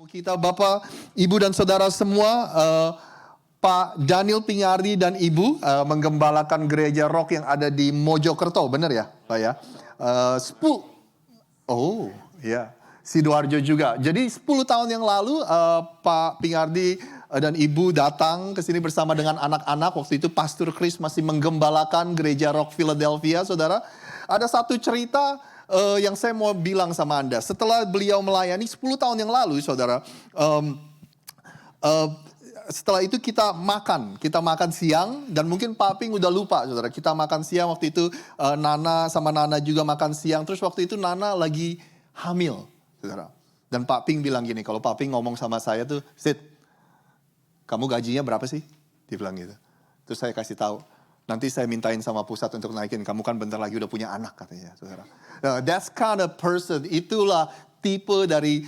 Kita Bapak, Ibu dan Saudara semua, Pak Daniel Pingardi dan Ibu menggembalakan gereja Rock yang ada di Mojokerto, benar ya Pak ya? Oh ya, Sidoarjo juga. Jadi 10 tahun yang lalu Pak Pingardi dan Ibu datang ke sini bersama dengan anak-anak. Waktu itu Pastor Chris masih menggembalakan gereja Rock Philadelphia, Saudara. Ada satu cerita yang saya mau bilang sama Anda. Setelah beliau melayani 10 tahun yang lalu, Saudara, setelah itu kita makan siang, dan mungkin Pak Ping udah lupa, Saudara. Kita makan siang waktu itu, Nana sama Nana juga makan siang. Terus waktu itu Nana lagi hamil, Saudara. Dan Pak Ping bilang gini, kalau Pak Ping ngomong sama saya tuh, Sid, kamu gajinya berapa sih? Dia bilang gitu. Terus saya kasih tahu, nanti saya mintain sama pusat untuk naikin. Kamu kan bentar lagi udah punya anak, katanya, Saudara. That's kind of person. Itulah tipe dari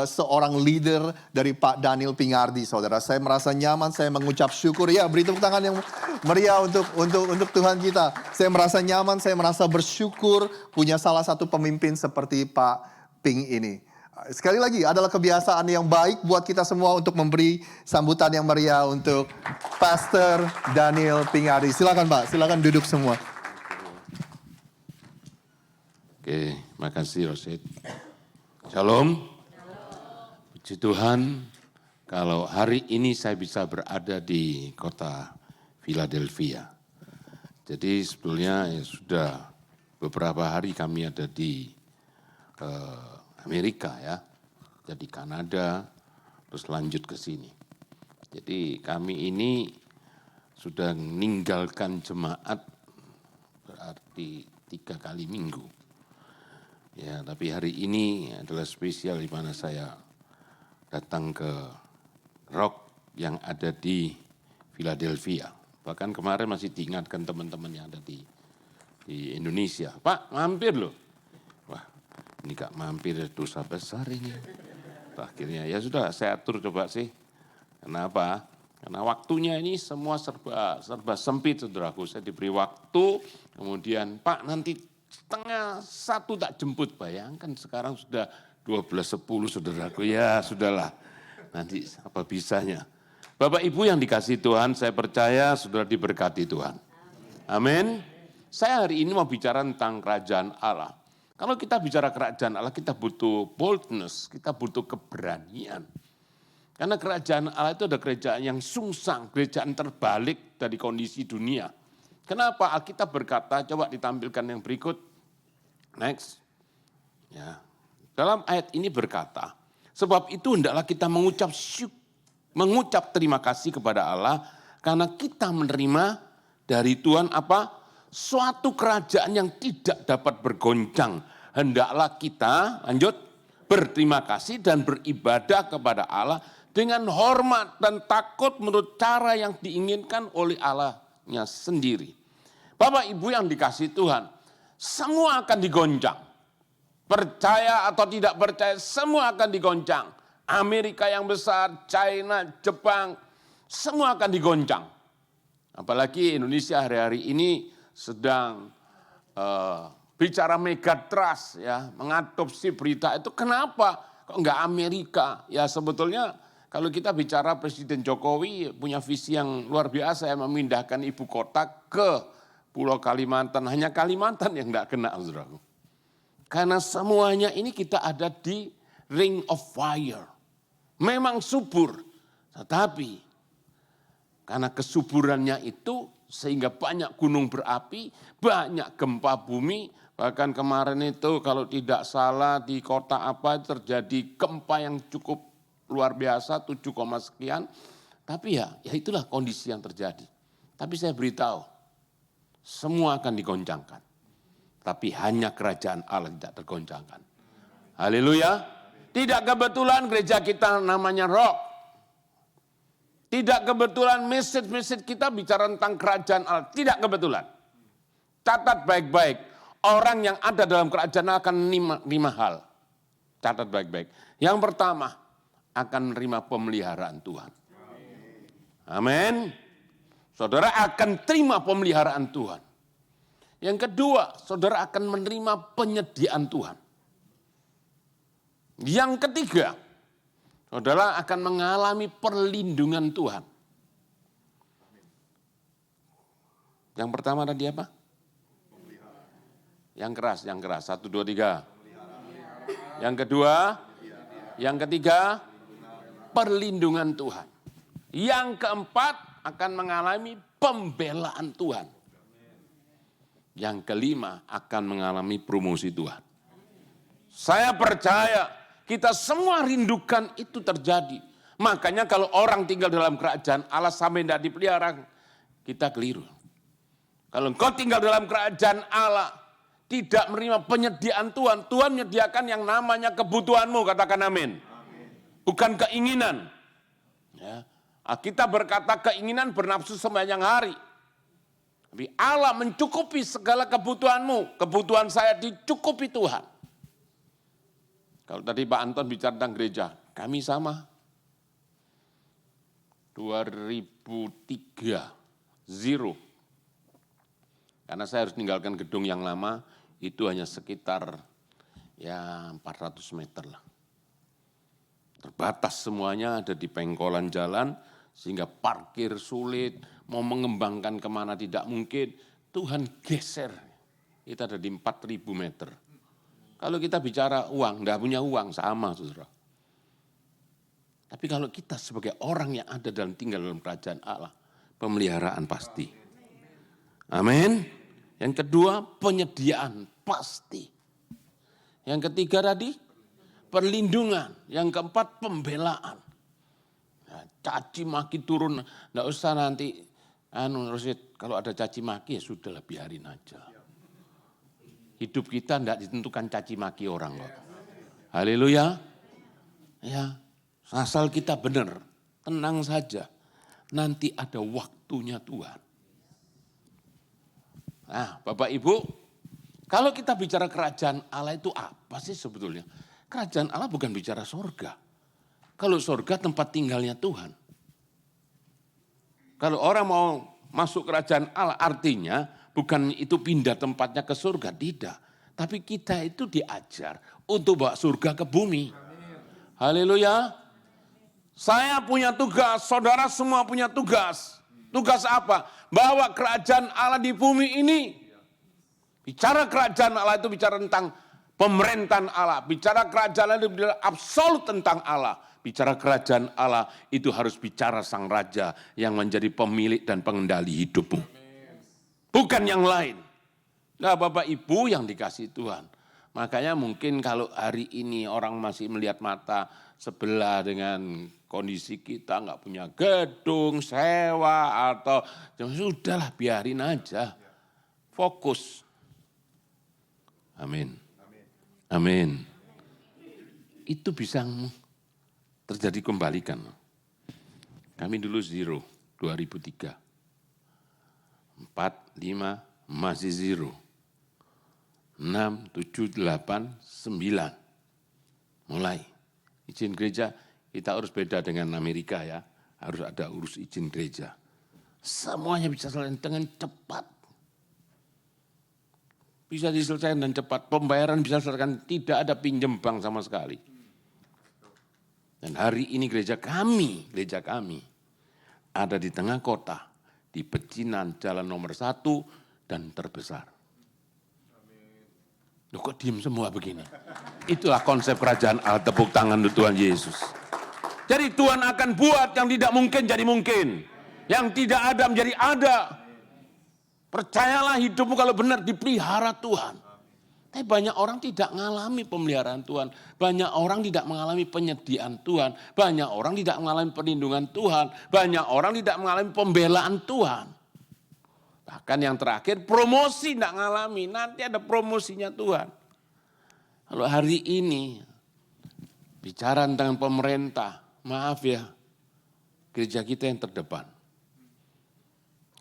seorang leader dari Pak Daniel Pingardi, Saudara. Saya merasa nyaman, saya mengucap syukur. Ya, beri tepuk tangan yang meriah untuk Tuhan kita. Saya merasa nyaman, saya merasa bersyukur punya salah satu pemimpin seperti Pak Ping ini. Sekali lagi, adalah kebiasaan yang baik buat kita semua untuk memberi sambutan yang meriah untuk Pastor Daniel Pingardi. Silakan Pak, silakan duduk semua. Oke, makasih Rosid. Shalom. Puji Tuhan, kalau hari ini saya bisa berada di kota Philadelphia. Jadi sebetulnya ya sudah beberapa hari kami ada di Amerika ya, jadi Kanada, terus lanjut ke sini. Jadi kami ini sudah meninggalkan jemaat berarti 3 kali minggu. Ya, tapi hari ini adalah spesial di mana saya datang ke Rock yang ada di Philadelphia. Bahkan kemarin masih diingatkan teman-teman yang ada di Indonesia. Pak, mampir loh. Wah, ini gak mampir, dosa besar ini. Akhirnya ya sudah saya atur coba sih. Kenapa? Karena waktunya ini semua serba sempit, saudaraku. Saya diberi waktu, kemudian Pak nanti 12:30 tak jemput. Bayangkan sekarang sudah 12:10, saudaraku. Ya sudahlah, nanti apa bisanya. Bapak Ibu yang dikasihi Tuhan, saya percaya sudah diberkati Tuhan. Amin. Saya hari ini mau bicara tentang kerajaan Allah. Kalau kita bicara kerajaan Allah, kita butuh boldness, kita butuh keberanian. Karena kerajaan Allah itu ada kerajaan yang sungsang, kerajaan terbalik dari kondisi dunia. Kenapa? Alkitab berkata, coba ditampilkan yang berikut. Next. Ya. Dalam ayat ini berkata, sebab itu hendaklah kita mengucap terima kasih kepada Allah, karena kita menerima dari Tuhan apa? Suatu kerajaan yang tidak dapat bergoncang. Hendaklah kita, lanjut, berterima kasih dan beribadah kepada Allah dengan hormat dan takut menurut cara yang diinginkan oleh Allahnya sendiri. Bapak Ibu yang dikasihi Tuhan, semua akan digoncang. Percaya atau tidak percaya, semua akan digoncang. Amerika yang besar, China, Jepang, semua akan digoncang. Apalagi Indonesia hari-hari ini sedang bicara megatrust, ya, mengadopsi berita itu. Kenapa? Kok enggak Amerika? Ya sebetulnya kalau kita bicara Presiden Jokowi punya visi yang luar biasa, ya, memindahkan ibu kota ke Pulau Kalimantan. Hanya Kalimantan yang enggak kena, saudaraku. Karena semuanya ini kita ada di ring of fire. Memang subur, tetapi karena kesuburannya itu sehingga banyak gunung berapi, banyak gempa bumi. Bahkan kemarin itu kalau tidak salah di kota apa terjadi gempa yang cukup luar biasa, 7, sekian. Tapi ya itulah kondisi yang terjadi. Tapi saya beritahu, semua akan digoncangkan. Tapi hanya kerajaan Allah tidak tergoncangkan. Haleluya. Tidak kebetulan gereja kita namanya Rock. Tidak kebetulan message kita bicara tentang kerajaan Allah. Tidak kebetulan. Catat baik-baik. Orang yang ada dalam kerajaan Allah akan 5 hal. Catat baik-baik. Yang pertama, akan menerima pemeliharaan Tuhan. Amin. Saudara akan terima pemeliharaan Tuhan. Yang kedua, saudara akan menerima penyediaan Tuhan. Yang ketiga, Saudara akan mengalami perlindungan Tuhan. Yang pertama tadi apa? Yang keras. 1, 2, 3. Yang kedua, yang ketiga, perlindungan Tuhan. Yang keempat akan mengalami pembelaan Tuhan. Yang kelima akan mengalami promosi Tuhan. Saya percaya kita semua rindukan itu terjadi. Makanya kalau orang tinggal dalam kerajaan Allah sampai tidak dipelihara, kita keliru. Kalau engkau tinggal dalam kerajaan Allah, tidak menerima penyediaan Tuhan, Tuhan menyediakan yang namanya kebutuhanmu, katakan amin. Bukan keinginan. Ya. Kita berkata keinginan bernafsu sepanjang hari. Tapi Allah mencukupi segala kebutuhanmu, kebutuhan saya dicukupi Tuhan. Kalau tadi Pak Anton bicara tentang gereja, kami sama. 2003, zero. Karena saya harus meninggalkan gedung yang lama, itu hanya sekitar 400 meter lah. Terbatas semuanya, ada di pengkolan jalan, sehingga parkir sulit, mau mengembangkan kemana tidak mungkin. Tuhan geser, kita ada di 4.000 meter. Kalau kita bicara uang, enggak punya uang, sama saudara. Tapi kalau kita sebagai orang yang ada dalam tinggal dalam kerajaan Allah, pemeliharaan pasti. Amin. Yang kedua, penyediaan pasti. Yang ketiga tadi, perlindungan. Yang keempat, pembelaan. Nah, caci maki turun, enggak usah nanti, Rosid, kalau ada caci maki ya sudahlah biarin aja. Hidup kita enggak ditentukan caci maki orang kok. Haleluya. Ya, asal kita benar, tenang saja. Nanti ada waktunya Tuhan. Nah, Bapak Ibu, kalau kita bicara kerajaan Allah itu apa sih sebetulnya? Kerajaan Allah bukan bicara sorga. Kalau sorga tempat tinggalnya Tuhan. Kalau orang mau masuk kerajaan Allah artinya bukan itu pindah tempatnya ke surga, tidak. Tapi kita itu diajar untuk bawa surga ke bumi. Haleluya. Saya punya tugas, saudara semua punya tugas. Tugas apa? Bawa kerajaan Allah di bumi ini. Bicara kerajaan Allah itu bicara tentang pemerintahan Allah. Bicara kerajaan Allah itu bicara absolut tentang Allah. Bicara kerajaan Allah itu harus bicara sang raja yang menjadi pemilik dan pengendali hidupmu. Bukan yang lain. Nah, Bapak Ibu yang dikasih Tuhan. Makanya mungkin kalau hari ini orang masih melihat mata sebelah dengan kondisi kita nggak punya gedung, sewa, atau sudahlah biarin aja. Fokus. Amin. Amin. Itu bisa terjadi kembalikan. Kami dulu zero, 2003. 4, 5, masih zero. 6, 7, 8, 9. Mulai. Izin gereja, kita harus beda dengan Amerika ya. Harus ada urus izin gereja. Semuanya bisa selesai dengan cepat. Bisa diselesaikan dengan cepat. Pembayaran bisa diselesaikan, tidak ada pinjam bank sama sekali. Dan hari ini gereja kami ada di tengah kota, di pecinan jalan nomor 1 dan terbesar. Loh kok diem semua begini? Itulah konsep kerajaan Allah, tepuk tangan untuk Tuhan Yesus. Jadi Tuhan akan buat yang tidak mungkin jadi mungkin. Yang tidak ada menjadi ada. Percayalah hidupmu kalau benar dipelihara Tuhan. Tapi banyak orang tidak mengalami pemeliharaan Tuhan. Banyak orang tidak mengalami penyediaan Tuhan. Banyak orang tidak mengalami perlindungan Tuhan. Banyak orang tidak mengalami pembelaan Tuhan. Bahkan yang terakhir promosi tidak mengalami. Nanti ada promosinya Tuhan. Kalau hari ini bicara tentang pemerintah, maaf ya, gereja kita yang terdepan.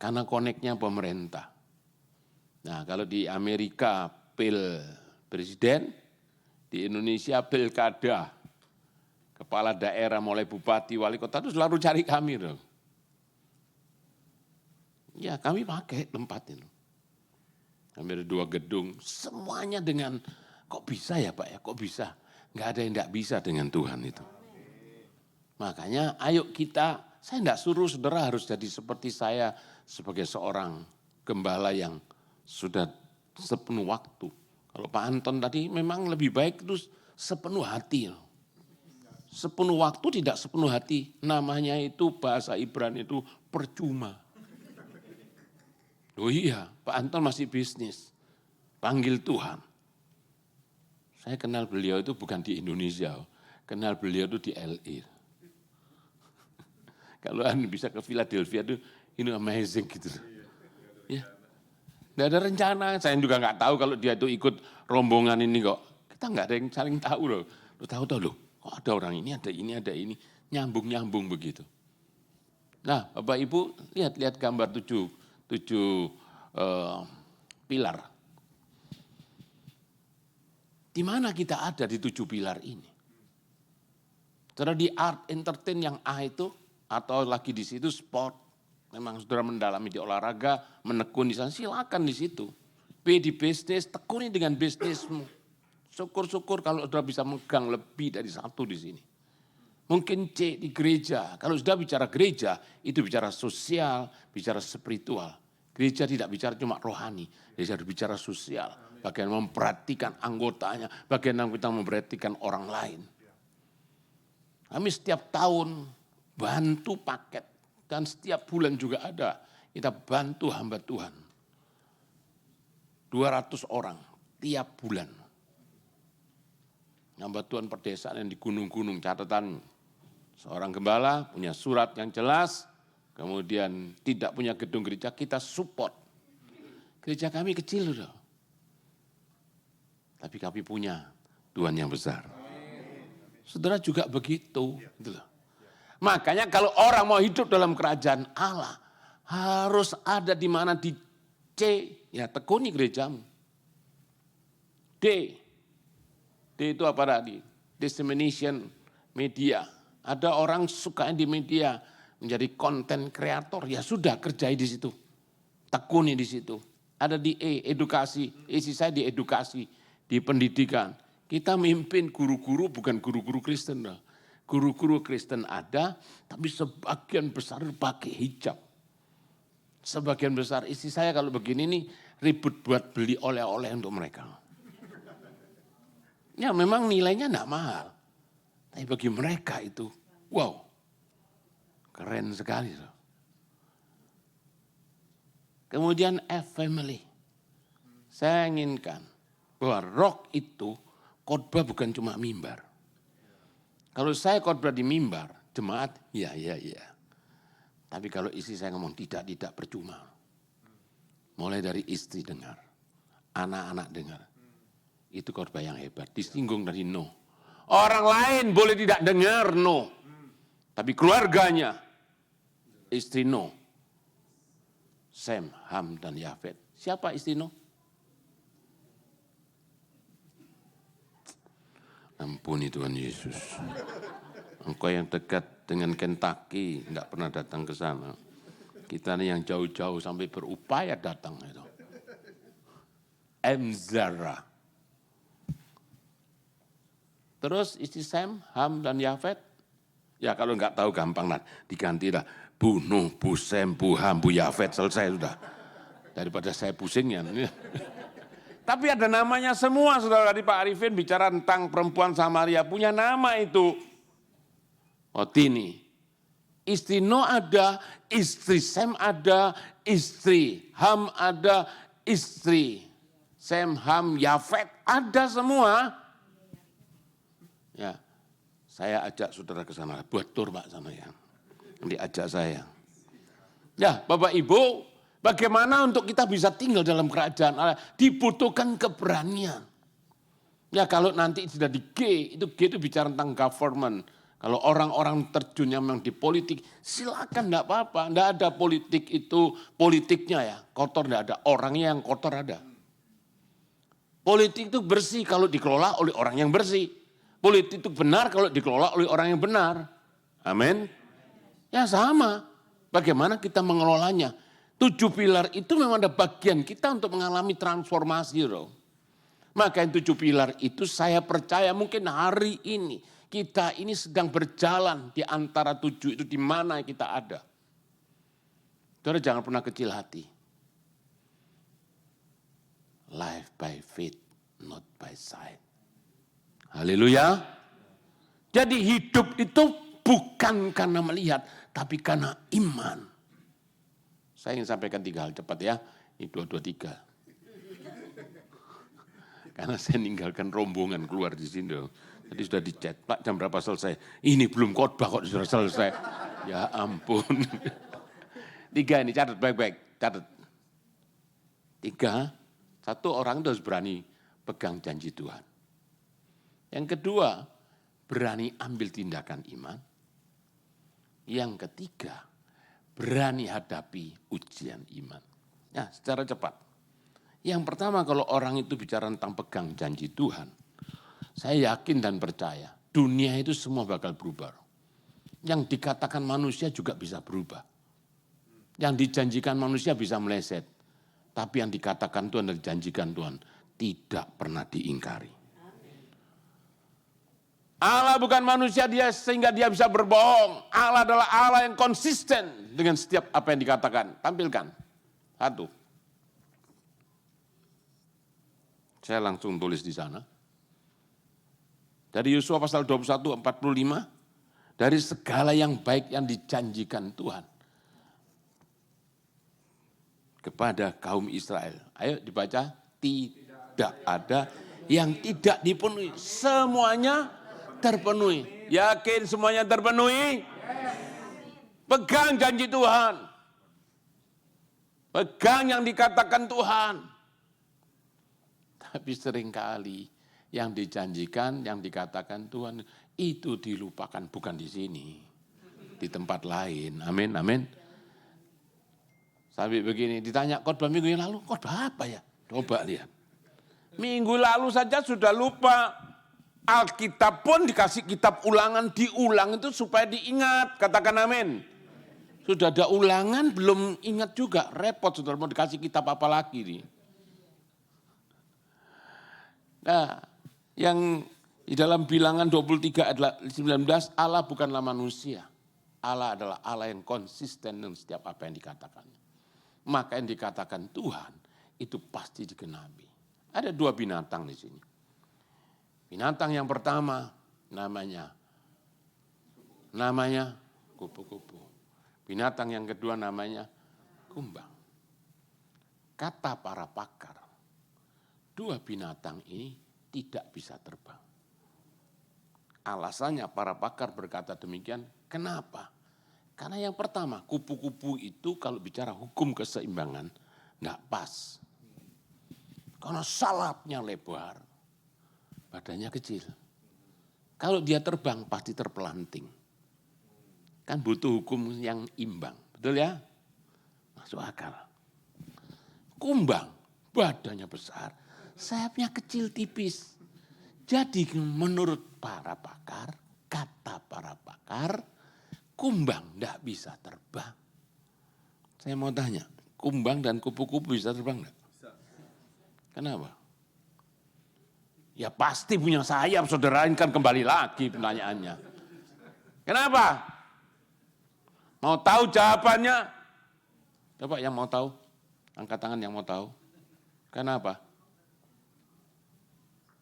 Karena koneknya pemerintah. Nah kalau di Amerika pil presiden, di Indonesia pilkada, kepala daerah mulai bupati, wali kota itu selalu cari kami dong. Ya kami pakai tempat itu. Kami ada 2 gedung, semuanya dengan kok bisa ya Pak ya, kok bisa. Enggak ada yang enggak bisa dengan Tuhan itu. Makanya ayo kita, saya tidak suruh saudara harus jadi seperti saya sebagai seorang gembala yang sudah sepenuh waktu. Kalau Pak Anton tadi memang lebih baik itu sepenuh hati. Sepenuh waktu tidak sepenuh hati. Namanya itu bahasa Ibrani itu percuma. Oh iya, Pak Anton masih bisnis. Panggil Tuhan. Saya kenal beliau itu bukan di Indonesia. Kenal beliau itu di LA. Kalau Anda bisa ke Philadelphia itu ini amazing gitu. Ya. Nggak ada rencana, saya juga nggak tahu kalau dia itu ikut rombongan ini kok. Kita nggak ada yang saling tahu loh. Lo tahu loh, kok ada orang ini, ada ini, nyambung begitu. Nah Bapak Ibu lihat gambar tujuh pilar. Di mana kita ada di 7 pilar ini? Saudara di art, entertain yang A itu, atau lagi di situ sport, memang saudara mendalami di olahraga, menekuni di sana, silakan di situ. B di bisnis, tekuni dengan bisnismu. Syukur-syukur kalau saudara bisa megang lebih dari satu di sini. Mungkin C di gereja, kalau sudah bicara gereja, itu bicara sosial, bicara spiritual. Gereja tidak bicara cuma rohani, gereja bicara sosial. Bagaimana memperhatikan anggotanya, bagaimana kita memperhatikan orang lain. Kami setiap tahun bantu paket dan setiap bulan juga ada. Kita bantu hamba Tuhan. 200 orang tiap bulan. Hamba Tuhan perdesaan yang di gunung-gunung, catatan seorang gembala punya surat yang jelas, kemudian tidak punya gedung gereja, kita support. Gereja kami kecil loh. Tapi kami punya Tuhan yang besar. Saudara juga begitu. Gitu loh. Makanya kalau orang mau hidup dalam kerajaan Allah, harus ada di mana di C, ya tekuni gerejamu. D itu apa tadi? Dissemination media. Ada orang suka di media menjadi konten kreator, ya sudah kerjai di situ. Tekuni di situ. Ada di E, edukasi. Isi saya di edukasi, di pendidikan. Kita mimpin guru-guru bukan guru-guru Kristen. Guru-guru Kristen ada, tapi sebagian besar pakai hijab. Sebagian besar isi saya kalau begini nih ribut buat beli oleh-oleh untuk mereka. Ya memang nilainya enggak mahal. Tapi bagi mereka itu, wow, keren sekali. Kemudian F, family. Saya inginkan bahwa rock itu khotbah bukan cuma mimbar. Kalau saya khotbah di mimbar, jemaat, ya. Tapi kalau istri saya ngomong tidak percuma. Mulai dari istri dengar, anak-anak dengar. Itu khotbah yang hebat, disinggung dari no. Orang lain boleh tidak dengar no. Tapi keluarganya, istri no. Sem, Ham, dan Yafet. Siapa istri no? Ampuni Tuhan Yesus. Engkau yang dekat dengan Kentucky, tidak pernah datang ke sana. Kita nih yang jauh-jauh sampai berupaya datang itu. M. Zara. Terus istri Sem, Ham, dan Yafet. Ya kalau nggak tahu gampang lah, diganti lah. Bu Nuh, Bu Sem, Bu Ham, Bu Yafet, selesai sudah. Daripada saya pusing ya. Tapi ada namanya semua, saudara. Tadi Pak Arifin bicara tentang perempuan Samaria, punya nama itu. Otini. Istri No ada, istri Sem ada, istri Ham ada, istri Sem, Ham, Yafet ada semua. Ya, saya ajak saudara ke sana, buat tur Pak sana ya. Diajak saya. Ya, Bapak Ibu, bagaimana untuk kita bisa tinggal dalam kerajaan Allah? Dibutuhkan keberanian. Ya kalau nanti sudah di G itu bicara tentang government. Kalau orang-orang terjun yang memang di politik, silakan enggak apa-apa. Enggak ada politik itu politiknya ya, kotor enggak ada. Orangnya yang kotor ada. Politik itu bersih kalau dikelola oleh orang yang bersih. Politik itu benar kalau dikelola oleh orang yang benar. Amin. Ya sama. Bagaimana kita mengelolanya? 7 pilar itu memang ada bagian kita untuk mengalami transformasi loh. Maka yang 7 pilar itu saya percaya mungkin hari ini Kita ini sedang berjalan di antara 7 itu, di mana kita ada. Saudara jangan pernah kecil hati. Life by faith, not by sight. Haleluya. Jadi hidup itu bukan karena melihat, tapi karena iman. Saya ingin sampaikan 3 hal cepat ya. Ini 2, 3. Karena saya ninggalkan rombongan keluar di sini. Jadi sudah dichat, Pak jam berapa selesai? Ini belum khotbah kok sudah selesai. Ya ampun. 3 ini, catat baik-baik, catat. 3, satu orang itu harus berani pegang janji Tuhan. Yang kedua, berani ambil tindakan iman. Yang ketiga, berani hadapi ujian iman. Nah, secara cepat. Yang pertama kalau orang itu bicara tentang pegang janji Tuhan, saya yakin dan percaya dunia itu semua bakal berubah. Yang dikatakan manusia juga bisa berubah. Yang dijanjikan manusia bisa meleset. Tapi yang dikatakan Tuhan dan dijanjikan Tuhan tidak pernah diingkari. Allah bukan manusia dia sehingga dia bisa berbohong. Allah adalah Allah yang konsisten dengan setiap apa yang dikatakan. Tampilkan. 1. Saya langsung tulis di sana. Dari Yosua pasal 21, 45. Dari segala yang baik yang dijanjikan Tuhan kepada kaum Israel. Ayo dibaca. Tidak ada yang tidak dipenuhi. Semuanya terpenuhi. Yakin semuanya terpenuhi? Pegang janji Tuhan. Pegang yang dikatakan Tuhan. Tapi seringkali yang dijanjikan, yang dikatakan Tuhan itu dilupakan, bukan di sini. Di tempat lain. Amin, amin. Sampai begini, ditanya khotbah minggu yang lalu, khotbah apa ya? Coba lihat. Minggu lalu saja sudah lupa. Alkitab pun dikasih kitab ulangan, diulang itu supaya diingat. Katakan amin. Sudah ada ulangan, belum ingat juga. Repot, saudara mau dikasih kitab apa lagi nih. Nah, yang di dalam bilangan 23 ayat 19, Allah bukanlah manusia. Allah adalah Allah yang konsisten dengan setiap apa yang dikatakannya. Maka yang dikatakan Tuhan itu pasti digenapi. Ada 2 binatang di sini. Binatang yang pertama namanya kupu-kupu. Binatang yang kedua namanya kumbang. Kata para pakar, 2 binatang ini tidak bisa terbang. Alasannya para pakar berkata demikian, kenapa? Karena yang pertama, kupu-kupu itu kalau bicara hukum keseimbangan, enggak pas. Karena sayapnya lebar, badannya kecil. Kalau dia terbang pasti terpelanting. Kan butuh hukum yang imbang, betul ya? Masuk akal. Kumbang, badannya besar, sayapnya kecil tipis. Jadi menurut para pakar, kata para pakar, kumbang tidak bisa terbang. Saya mau tanya, kumbang dan kupu-kupu bisa terbang enggak? Kenapa? Ya pasti punya sayap, saudara, ini kan kembali lagi pertanyaannya. Kenapa? Mau tahu jawabannya? Coba yang mau tahu, angkat tangan yang mau tahu. Kenapa?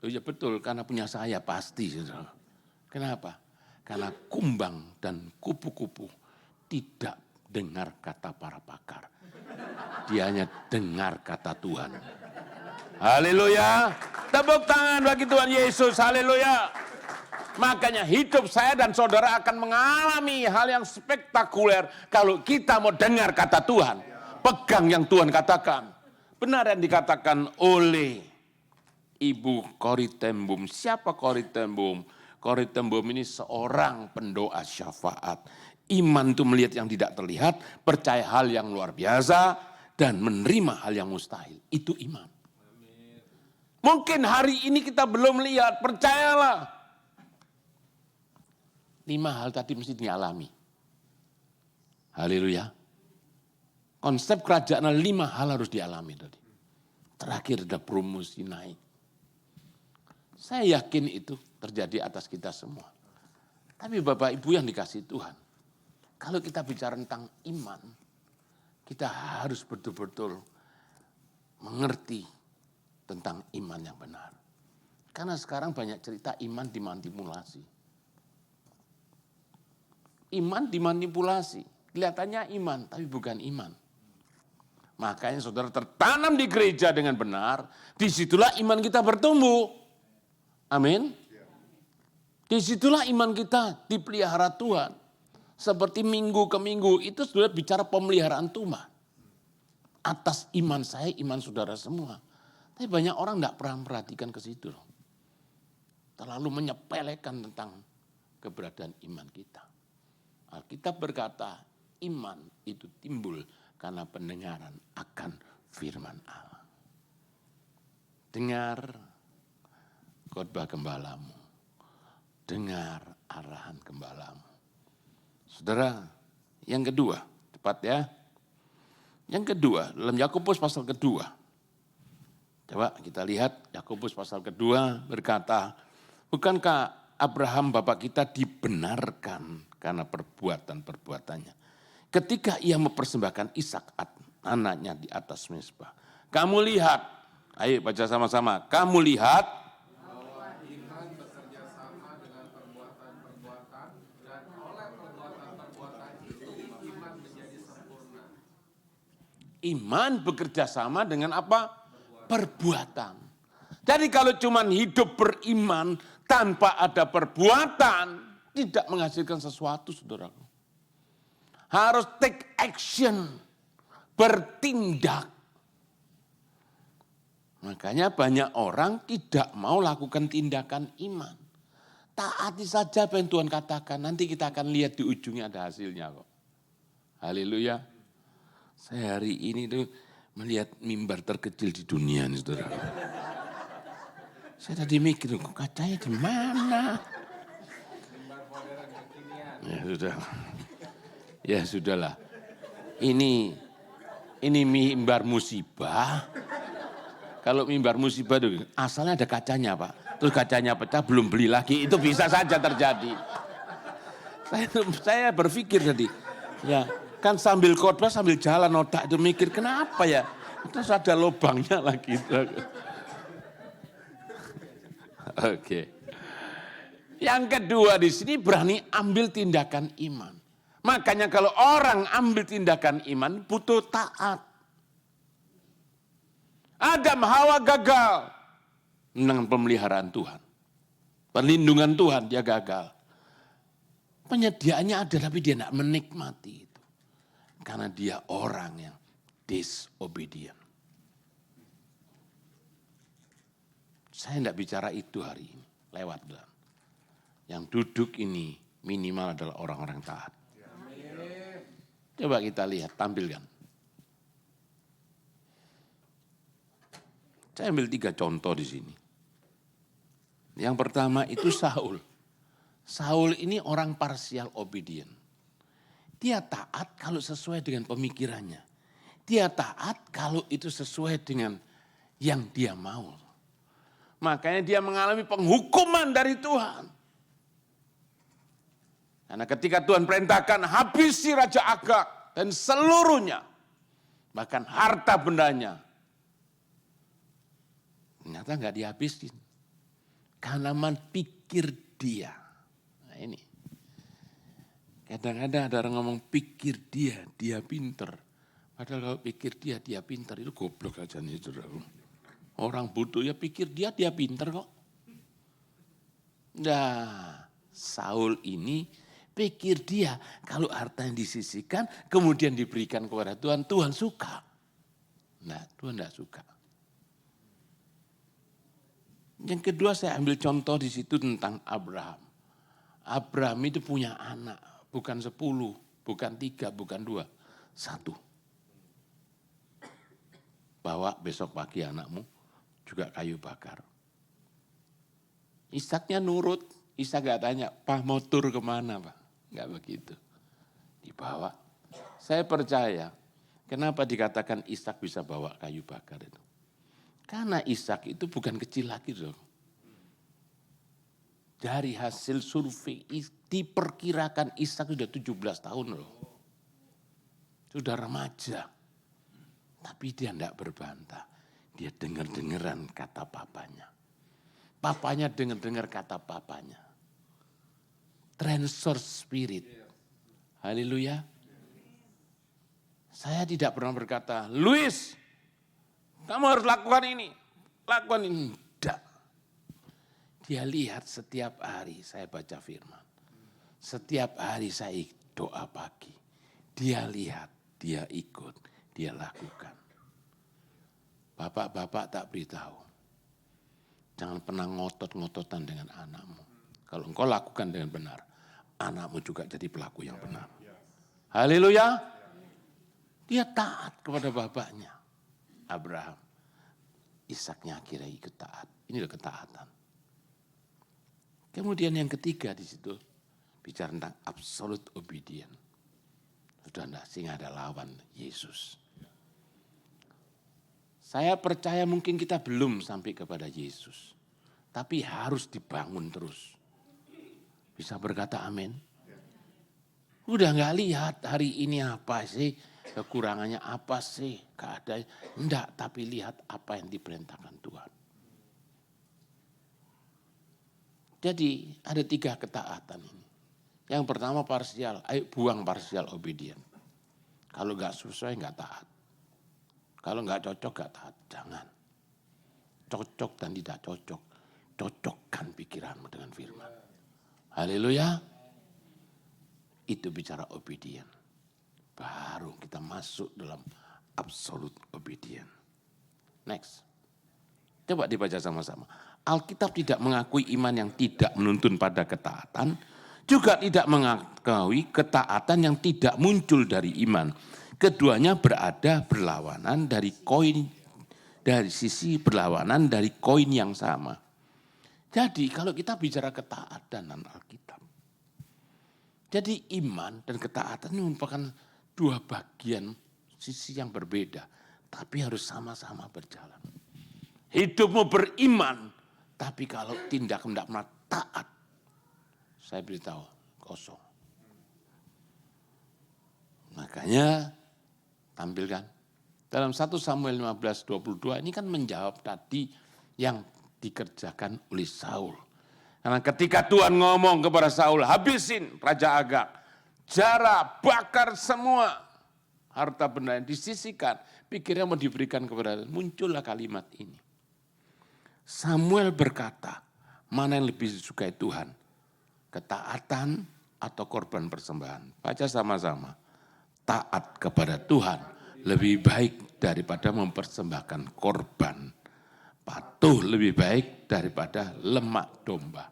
Oh ya betul, karena punya sayap pasti, saudara. Kenapa? Karena kumbang dan kupu-kupu tidak dengar kata para pakar. Dia hanya dengar kata Tuhan. Haleluya. Tepuk tangan bagi Tuhan Yesus. Haleluya. Makanya hidup saya dan saudara akan mengalami hal yang spektakuler kalau kita mau dengar kata Tuhan. Pegang yang Tuhan katakan. Benar yang dikatakan oleh Ibu Corrie ten Boom. Siapa Corrie ten Boom? Corrie ten Boom ini seorang pendoa syafaat. Iman itu melihat yang tidak terlihat, percaya hal yang luar biasa, dan menerima hal yang mustahil. Itu iman. Mungkin hari ini kita belum lihat, percayalah. 5 hal tadi mesti dialami. Haleluya. Konsep kerajaan 5 hal harus dialami tadi. Terakhir ada promosi naik. Saya yakin itu terjadi atas kita semua. Tapi Bapak Ibu yang dikasih Tuhan, kalau kita bicara tentang iman, kita harus betul-betul mengerti tentang iman yang benar. Karena sekarang banyak cerita iman dimanipulasi. Iman dimanipulasi, kelihatannya iman tapi bukan iman. Makanya saudara tertanam di gereja dengan benar, disitulah iman kita bertumbuh. Amin. Disitulah iman kita dipelihara Tuhan. Seperti minggu ke minggu itu sudah bicara pemeliharaan Tuhan. Atas iman saya, iman saudara semua. Tapi banyak orang tidak pernah perhatikan ke situ. Terlalu menyepelekan tentang keberadaan iman kita. Alkitab berkata, iman itu timbul karena pendengaran akan firman Allah. Dengar khotbah gembalamu. Dengar arahan gembalamu. Saudara, yang kedua, tepat ya. Yang kedua, dalam Yakobus pasal kedua. Coba kita lihat Yakobus pasal kedua berkata, bukankah Abraham bapak kita dibenarkan karena perbuatan-perbuatannya. Ketika ia mempersembahkan Ishak anaknya di atas mezbah. Kamu lihat, ayo baca sama-sama. Kamu lihat, iman bekerja sama dengan apa? Perbuatan. Jadi kalau cuma hidup beriman tanpa ada perbuatan, tidak menghasilkan sesuatu, saudaraku. Harus take action, bertindak. Makanya banyak orang tidak mau lakukan tindakan iman. Taati saja apa yang Tuhan katakan, nanti kita akan lihat di ujungnya ada hasilnya kok. Haleluya. Saya hari ini tuh melihat mimbar terkecil di dunia nih saudara. Saya tadi mikir, kok kacanya di mana? Ya sudah. Ya sudahlah. Ini mimbar musibah. Kalau mimbar musibah itu asalnya ada kacanya Pak. Terus kacanya pecah belum beli lagi. Itu bisa saja terjadi. Saya berpikir tadi. Ya. Kan sambil khotbah sambil jalan otak itu mikir kenapa ya? Terus ada lubangnya lagi. Oke. Yang kedua di sini berani ambil tindakan iman. Makanya kalau orang ambil tindakan iman butuh taat. Adam Hawa gagal dengan pemeliharaan Tuhan. Perlindungan Tuhan dia gagal. Penyediaannya ada tapi dia tidak menikmati itu. Karena dia orang yang disobedient. Saya tidak bicara itu hari ini, lewat. Yang duduk ini minimal adalah orang-orang taat. Coba kita lihat, tampilkan. Saya ambil 3 contoh di sini. Yang pertama itu Saul. Saul ini orang parsial obedient. Dia taat kalau sesuai dengan pemikirannya. Dia taat kalau itu sesuai dengan yang dia mau. Makanya dia mengalami penghukuman dari Tuhan. Karena ketika Tuhan perintahkan habisi Raja Agag dan seluruhnya. Bahkan harta bendanya. Ternyata enggak dihabisin. Karena pikir dia. Nah ini. Kadang-kadang ada orang ngomong pikir dia pinter. Padahal kalau pikir dia pinter itu goblok aja nih saudara. Orang butuh ya pikir dia pinter kok. Nah Saul ini pikir dia kalau harta yang disisihkan kemudian diberikan kepada Tuhan, Tuhan suka. Nah Tuhan tidak suka. Yang kedua saya ambil contoh di situ tentang Abraham. Abraham itu punya anak. Bukan 10, bukan 3, bukan 2, 1. Bawa besok pagi anakmu juga kayu bakar. Ishaknya nurut, Ishak gak tanya, Pak mau tur kemana Pak? Gak begitu. Dibawa. Saya percaya, kenapa dikatakan Ishak bisa bawa kayu bakar itu? Karena Ishak itu bukan kecil lagi loh. Dari hasil survei diperkirakan Ishak sudah 17 tahun loh. Sudah remaja. Tapi dia tidak berbantah. Dia dengar-dengaran kata papanya. Papanya dengar-dengar kata papanya. Transfer spirit. Haleluya. Saya tidak pernah berkata, Luis, kamu harus lakukan ini. Lakukan ini. Tidak. Dia lihat setiap hari saya baca firman. Setiap hari saya doa pagi. Dia lihat, dia ikut, dia lakukan. Bapak-bapak tak beritahu. Jangan pernah ngotot-ngototan dengan anakmu. Kalau engkau lakukan dengan benar, anakmu juga jadi pelaku yang benar. Haleluya. Dia taat kepada bapaknya. Abraham. Ishaknya akhirnya ikut taat. Inilah ketaatan. Kemudian yang ketiga di situ bicara tentang absolute obedience. Sudah enggak, sehingga ada lawan Yesus. Saya percaya mungkin kita belum sampai kepada Yesus. Tapi harus dibangun terus. Bisa berkata amin? Udah enggak lihat hari ini apa sih, kekurangannya apa sih, keadaannya. Enggak, tapi lihat apa yang diperintahkan Tuhan. Jadi ada 3 ketaatan ini. Yang pertama parsial, ayo buang parsial obedience. Kalau enggak sesuai enggak taat. Kalau enggak cocok enggak taat, jangan. Cocok dan tidak cocok, cocokkan pikiranmu dengan firman. Haleluya. Itu bicara obedience. Baru kita masuk dalam absolute obedience. Next. Coba dibaca sama-sama. Alkitab tidak mengakui iman yang tidak menuntun pada ketaatan, juga tidak mengakui ketaatan yang tidak muncul dari iman. Keduanya berlawanan dari sisi berlawanan dari koin yang sama. Jadi kalau kita bicara ketaatan dan Alkitab. Jadi iman dan ketaatan ini merupakan 2 bagian sisi yang berbeda. Tapi harus sama-sama berjalan. Hidupmu beriman, tapi kalau tindak tidak taat, saya beritahu kosong. Makanya tampilkan. Dalam 1 Samuel 15:22 ini kan menjawab tadi yang dikerjakan oleh Saul. Karena ketika Tuhan ngomong kepada Saul, habisin Raja Agag, jara, bakar semua harta benda yang disisihkan, pikirnya mau diberikan kepada, muncullah kalimat ini. Samuel berkata, mana yang lebih disukai Tuhan? Ketaatan atau korban persembahan? Baca sama-sama. Taat kepada Tuhan lebih baik daripada mempersembahkan korban. Patuh lebih baik daripada lemak domba.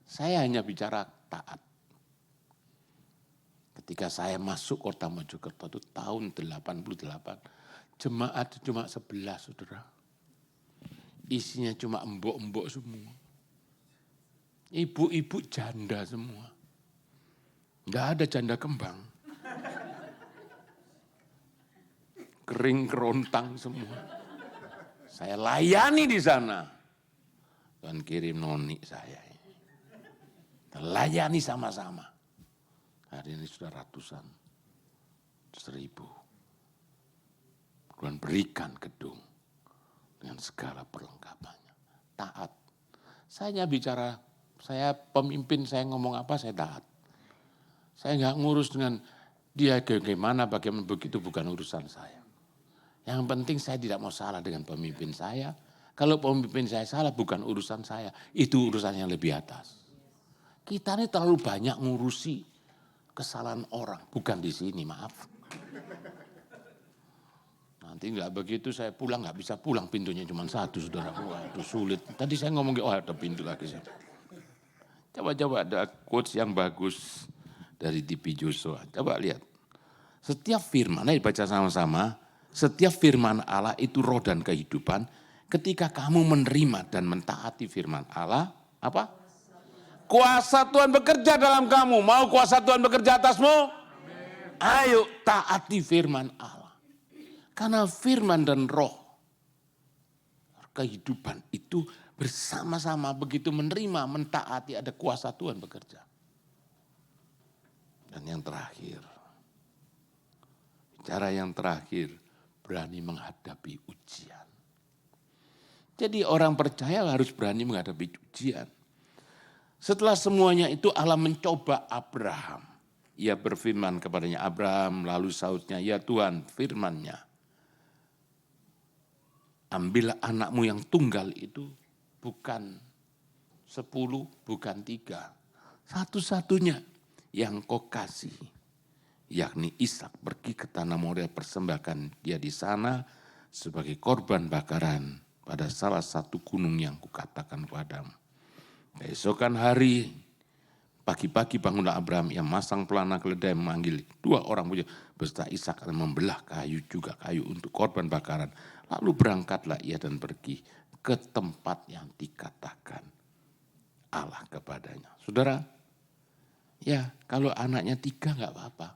Saya hanya bicara taat. Ketika saya masuk kota Mojokerto itu tahun 88, jemaat cuma 11 saudara. Isinya cuma embok-embok semua. Ibu-ibu janda semua. Enggak ada janda kembang. Kering kerontang semua. Saya layani di sana. Tuhan kirim noni saya. Layani sama-sama. Hari ini sudah ratusan, 1000. Tuhan berikan gedung dengan segala perlengkapannya. Taat. Saya bicara, saya pemimpin, saya ngomong apa, saya taat. Saya enggak ngurus dengan dia bagaimana begitu, bukan urusan saya. Yang penting saya tidak mau salah dengan pemimpin saya. Kalau pemimpin saya salah, bukan urusan saya. Itu urusan yang lebih atas. Kita ini terlalu banyak ngurusi kesalahan orang. Bukan di sini, maaf. Nanti enggak begitu saya pulang, enggak bisa pulang. Pintunya cuma 1, saudara. Waduh sulit. Tadi saya ngomong, oh ada pintu lagi. Coba ada quotes yang bagus dari T.P. Joshua. Coba lihat. Setiap firman, ayo baca sama-sama. Setiap firman Allah itu roh dan kehidupan. Ketika kamu menerima dan mentaati firman Allah, apa? Kuasa Tuhan bekerja dalam kamu. Mau kuasa Tuhan bekerja atasmu? Amin. Ayo taati firman Allah. Karena firman dan roh kehidupan itu bersama-sama begitu menerima, mentaati, ada kuasa Tuhan bekerja. Dan yang terakhir, cara yang terakhir, berani menghadapi ujian. Jadi orang percaya harus berani menghadapi ujian. Setelah semuanya itu Allah mencoba Abraham. Ia berfirman kepadanya, Abraham, lalu sautnya, ya Tuhan, firman-Nya. Ambillah anakmu yang tunggal itu, bukan 10, bukan 3. Satu-satunya yang kau kasih, yakni Ishak, pergi ke tanah Moria, persembahkan dia di sana sebagai korban bakaran pada salah satu gunung yang kukatakan kepadamu. Keesokan hari, pagi-pagi bangunlah Abraham yang masang pelana keledai, memanggil 2 orang punya beserta Ishak dan membelah kayu untuk korban bakaran. Lalu berangkatlah ia dan pergi ke tempat yang dikatakan Allah kepadanya. Saudara, ya kalau anaknya 3 enggak apa-apa.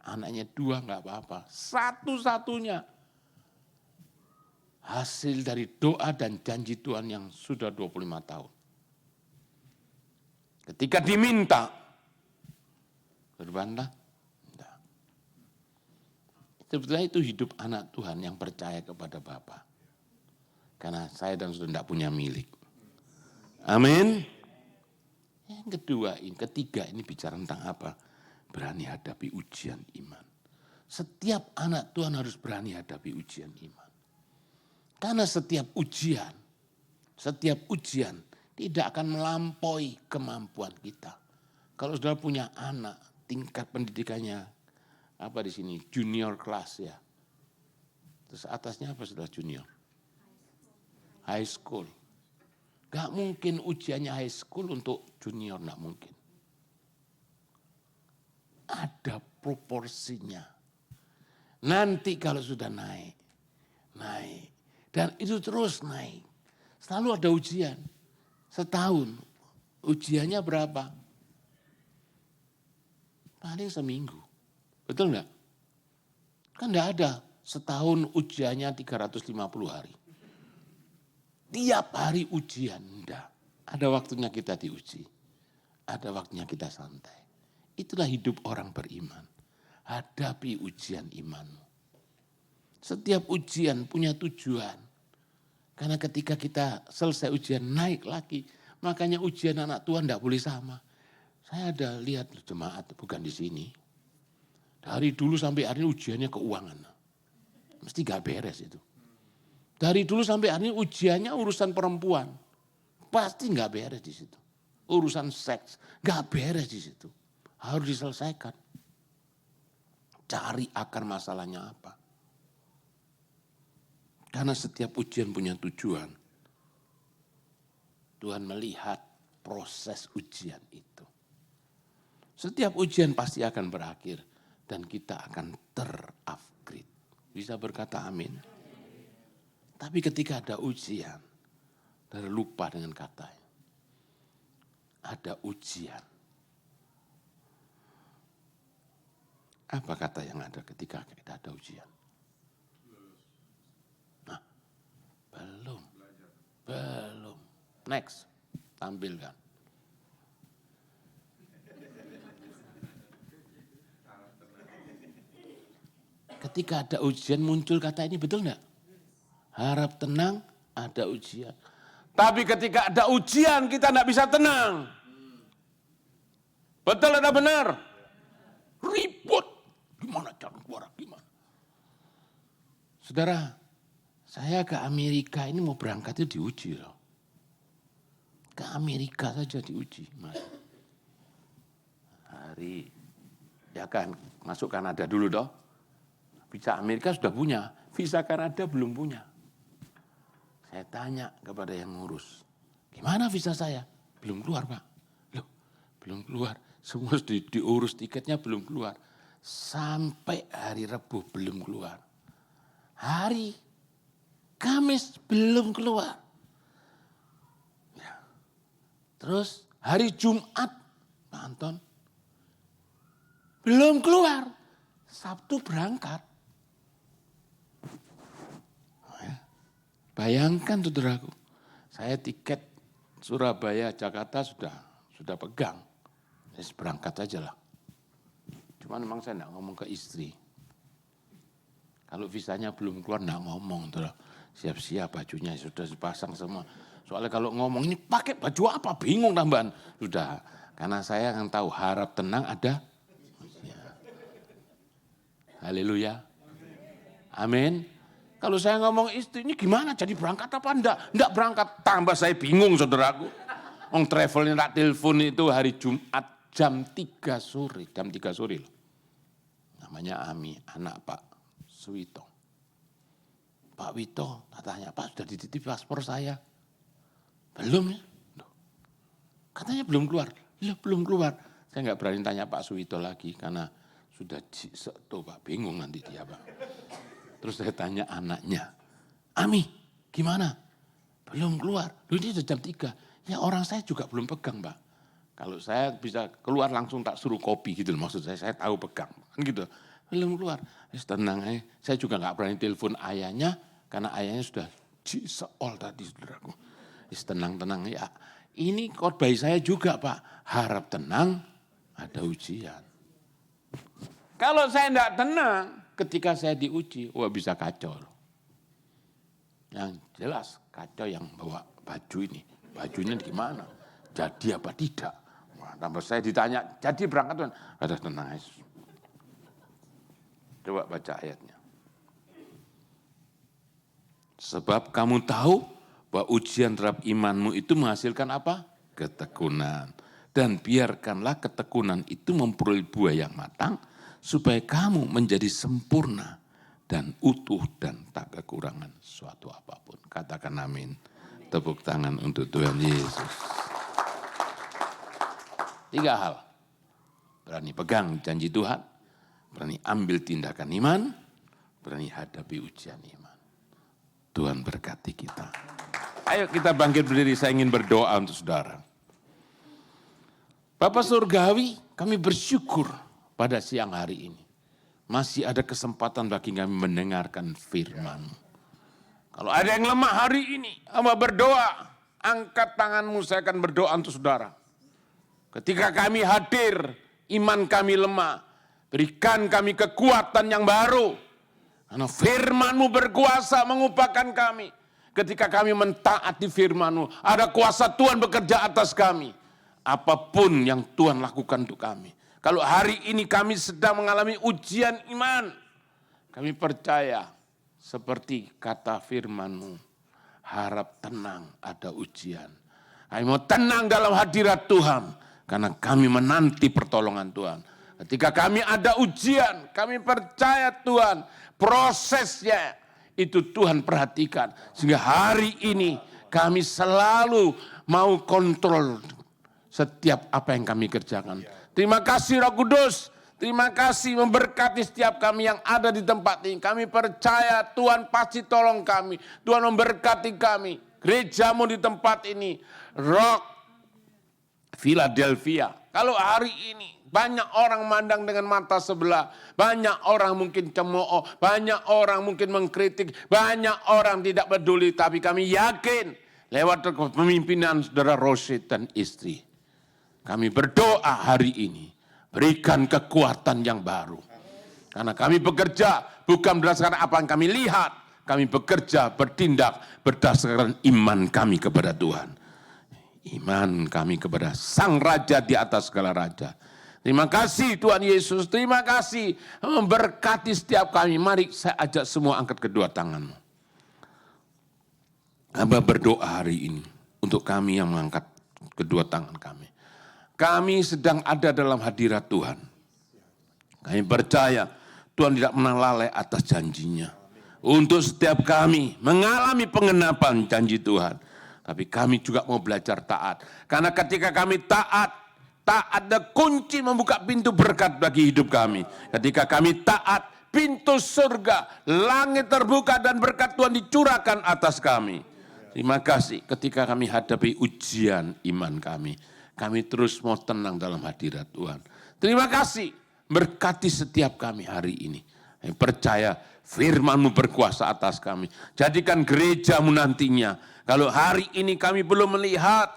Anaknya 2 enggak apa-apa. Satu-satunya hasil dari doa dan janji Tuhan yang sudah 25 tahun. Ketika diminta, berbantah, enggak. Sebetulnya itu hidup anak Tuhan yang percaya kepada Bapa. Karena saya dan saudara tidak punya milik. Amin. Yang kedua, ketiga ini bicara tentang apa? Berani hadapi ujian iman. Setiap anak Tuhan harus berani hadapi ujian iman. Karena setiap ujian tidak akan melampaui kemampuan kita. Kalau saudara punya anak, tingkat pendidikannya apa di sini? Junior class ya. Terus atasnya apa sudah junior? High school. Gak mungkin ujiannya high school untuk junior, gak mungkin. Ada proporsinya. Nanti kalau sudah naik. Dan itu terus naik. Selalu ada ujian. Setahun, ujiannya berapa? Paling seminggu. Betul enggak? Kan enggak ada setahun ujiannya 350 hari. Tiap hari ujian, enggak. Ada waktunya kita diuji. Ada waktunya kita santai. Itulah hidup orang beriman. Hadapi ujian imanmu. Setiap ujian punya tujuan. Karena ketika kita selesai ujian naik lagi. Makanya ujian anak Tuhan enggak boleh sama. Saya ada lihat jemaat bukan di sini. Dari dulu sampai hari ini ujiannya keuangan. Mesti gak beres itu. Dari dulu sampai hari ini ujiannya urusan perempuan. Pasti gak beres di situ. Urusan seks gak beres di situ. Harus diselesaikan. Cari akar masalahnya apa. Karena setiap ujian punya tujuan. Tuhan melihat proses ujian itu. Setiap ujian pasti akan berakhir. Dan kita akan terupgrade. Bisa berkata amin. Tapi ketika ada ujian. Dari lupa dengan katanya. Ada ujian. Apa kata yang ada ketika kita ada ujian? Nah, belum. Next, tampilkan. Ketika ada ujian muncul kata ini, betul enggak? Harap tenang, ada ujian. Tapi ketika ada ujian kita enggak bisa tenang. Betul atau benar? Ribut. Gimana cara keluar? Gimana? Saudara, saya ke Amerika ini mau berangkat itu diuji loh. Ke Amerika saja diuji. Hari, ya kan, masuk Kanada dulu toh. Visa Amerika sudah punya, visa Kanada belum punya. Saya tanya kepada yang ngurus, gimana visa saya? Belum keluar Pak. Loh, belum keluar. Semua diurus tiketnya belum keluar. Sampai hari Rabu belum keluar. Hari Kamis belum keluar. Ya. Terus hari Jumat, Pak Anton, belum keluar. Sabtu berangkat. Bayangkan saudaraku, Saya tiket Surabaya, Jakarta sudah pegang. Saya berangkat aja lah. Cuman memang saya enggak ngomong ke istri. Kalau visanya belum keluar enggak ngomong. Siap-siap bajunya sudah dipasang semua. Soalnya kalau ngomong ini pakai baju apa bingung tambahan. Sudah, karena saya yang tahu harap tenang ada. Haleluya. Amin. Kalau saya ngomong istri ini gimana jadi berangkat apa enggak? Enggak berangkat, tambah saya bingung saudaraku. Orang travelnya tak telepon itu hari Jumat jam 3 sore, loh. Namanya Ami, anak Pak Suwito. Pak Wito, tanya, Pak sudah dititip paspor saya? Belum ya? Katanya belum keluar. Loh, belum keluar. Saya enggak berani tanya Pak Suwito lagi karena sudah tuh Pak, bingung nanti dia Pak. Terus saya tanya anaknya, Ami gimana? Belum keluar. Loh ini sudah jam 3. Ya orang saya juga belum pegang Pak. Kalau saya bisa keluar langsung tak suruh kopi gitu maksud saya tahu pegang. Kan gitu. Belum keluar. Tenang aja. Saya juga gak berani telepon ayahnya karena ayahnya sudah seol tadi saudaraku. Tenang-tenang ya. Ini khotbah saya juga Pak. Harap tenang ada ujian. Kalau saya enggak tenang ketika saya diuji, wah bisa kacau. Yang jelas kacau yang bawa baju ini. Bajunya gimana? Jadi apa tidak? Wah, tambah saya ditanya, jadi berangkat Tuhan. Ada tenang aja. Coba baca ayatnya. Sebab kamu tahu bahwa ujian terhadap imanmu itu menghasilkan apa? Ketekunan. Dan biarkanlah ketekunan itu memperoleh buah yang matang, supaya kamu menjadi sempurna dan utuh dan tak kekurangan suatu apapun. Katakan amin. Tepuk tangan untuk Tuhan Yesus. 3 hal. Berani pegang janji Tuhan, berani ambil tindakan iman, berani hadapi ujian iman. Tuhan berkati kita. Ayo kita bangkit berdiri, saya ingin berdoa untuk saudara. Bapa Surgawi, kami bersyukur pada siang hari ini. Masih ada kesempatan bagi kami mendengarkan firman. Kalau ada yang lemah hari ini, hamba berdoa, angkat tanganmu, saya akan berdoa untuk saudara. Ketika kami hadir, iman kami lemah, berikan kami kekuatan yang baru. Karena firman-Mu berkuasa mengubahkan kami. Ketika kami mentaati firman-Mu, ada kuasa Tuhan bekerja atas kami. Apapun yang Tuhan lakukan untuk kami. Kalau hari ini kami sedang mengalami ujian iman, kami percaya seperti kata firman-Mu, harap tenang ada ujian. Kami mau tenang dalam hadirat Tuhan, karena kami menanti pertolongan Tuhan. Ketika kami ada ujian, kami percaya Tuhan, prosesnya itu Tuhan perhatikan. Sehingga hari ini kami selalu mau kontrol setiap apa yang kami kerjakan. Terima kasih Roh Kudus, terima kasih memberkati setiap kami yang ada di tempat ini. Kami percaya Tuhan pasti tolong kami, Tuhan memberkati kami. Gerejamu di tempat ini, Rock Philadelphia. Kalau hari ini banyak orang memandang dengan mata sebelah, banyak orang mungkin cemooh, banyak orang mungkin mengkritik, banyak orang tidak peduli, tapi kami yakin lewat kepemimpinan saudara Rosid dan istri, kami berdoa hari ini, berikan kekuatan yang baru. Karena kami bekerja bukan berdasarkan apa yang kami lihat, kami bekerja, bertindak berdasarkan iman kami kepada Tuhan. Iman kami kepada Sang Raja di atas segala raja. Terima kasih Tuhan Yesus, terima kasih memberkati setiap kami. Mari saya ajak semua angkat kedua tanganmu. Hamba berdoa hari ini untuk kami yang mengangkat kedua tangan kami. Kami sedang ada dalam hadirat Tuhan. Kami percaya Tuhan tidak pernah lalai atas janjinya. Untuk setiap kami mengalami pengenapan janji Tuhan. Tapi kami juga mau belajar taat. Karena ketika kami taat ada kunci membuka pintu berkat bagi hidup kami. Ketika kami taat, pintu surga, langit terbuka dan berkat Tuhan dicurahkan atas kami. Terima kasih ketika kami hadapi ujian iman kami. Kami terus mau tenang dalam hadirat Tuhan. Terima kasih berkati setiap kami hari ini. Kami percaya firman-Mu berkuasa atas kami. Jadikan gereja-Mu nantinya Kalau hari ini kami belum melihat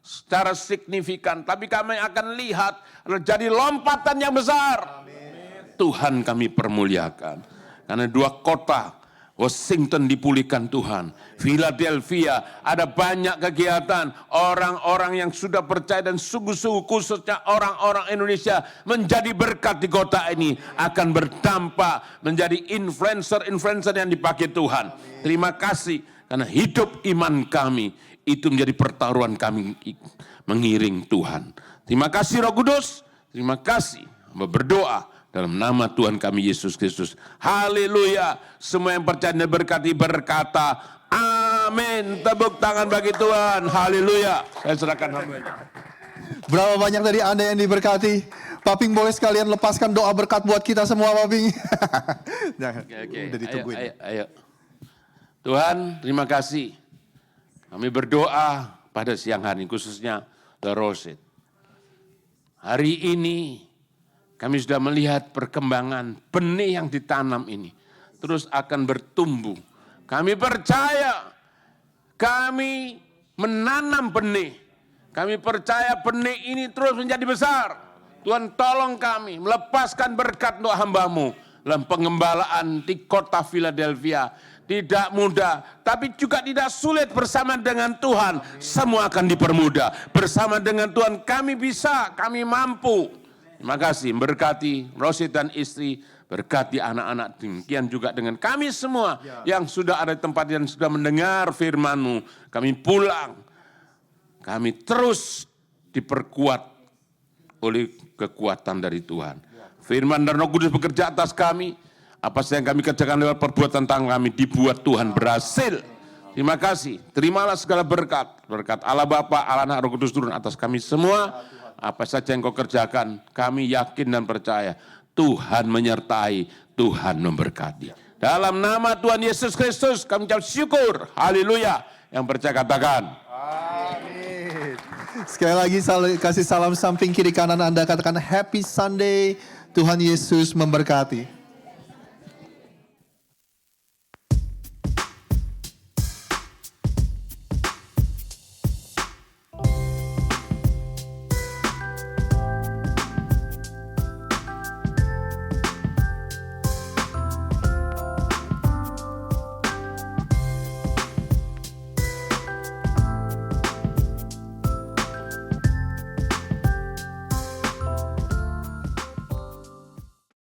secara signifikan, tapi kami akan lihat jadi lompatan yang besar. Tuhan kami permuliakan. Karena 2 kota, Washington dipulihkan Tuhan. Philadelphia ada banyak kegiatan. Orang-orang yang sudah percaya dan sungguh-sungguh khususnya orang-orang Indonesia menjadi berkat di kota ini. Akan berdampak menjadi influencer-influencer yang dipakai Tuhan. Terima kasih karena hidup iman kami itu menjadi pertaruhan kami mengiring Tuhan. Terima kasih Roh Kudus. Terima kasih. Berdoa dalam nama Tuhan kami Yesus Kristus. Haleluya. Semua yang percaya dan berkati berkata, amin. Tepuk tangan bagi Tuhan. Haleluya. Saya serahkan hamba. Berapa banyak dari Anda yang diberkati? Paping boleh sekalian lepaskan doa berkat buat kita semua, Paping. Jangan, Oke. udah ditungguin. Ayo. Tuhan, terima kasih. Kami berdoa pada siang hari, khususnya The Roset. Hari ini, kami sudah melihat perkembangan benih yang ditanam ini. Terus akan bertumbuh. Kami percaya, kami menanam benih. Kami percaya benih ini terus menjadi besar. Tuhan tolong kami melepaskan berkat untuk hamba-Mu. Dalam pengembalaan di kota Philadelphia. Tidak mudah, tapi juga tidak sulit bersama dengan Tuhan. Semua akan dipermudah. Bersama dengan Tuhan kami bisa, kami mampu. Terima kasih, berkati Rosid dan istri, berkati anak-anak, demikian juga dengan kami semua yang sudah ada di tempat yang sudah mendengar firman-Mu. Kami pulang, kami terus diperkuat oleh kekuatan dari Tuhan. Firman dan Roh Kudus bekerja atas kami. Apa yang kami kerjakan lewat perbuatan tangan kami dibuat Tuhan berhasil. Terima kasih, terimalah segala berkat. Berkat Allah Bapa, Allah Anak, Roh Kudus turun atas kami semua. Apa saja yang kau kerjakan, kami yakin dan percaya Tuhan menyertai, Tuhan memberkati. Dalam nama Tuhan Yesus Kristus kami ucap syukur. Haleluya. Yang percaya katakan. Amin. Sekali lagi kasih salam samping kiri kanan Anda, katakan Happy Sunday. Tuhan Yesus memberkati.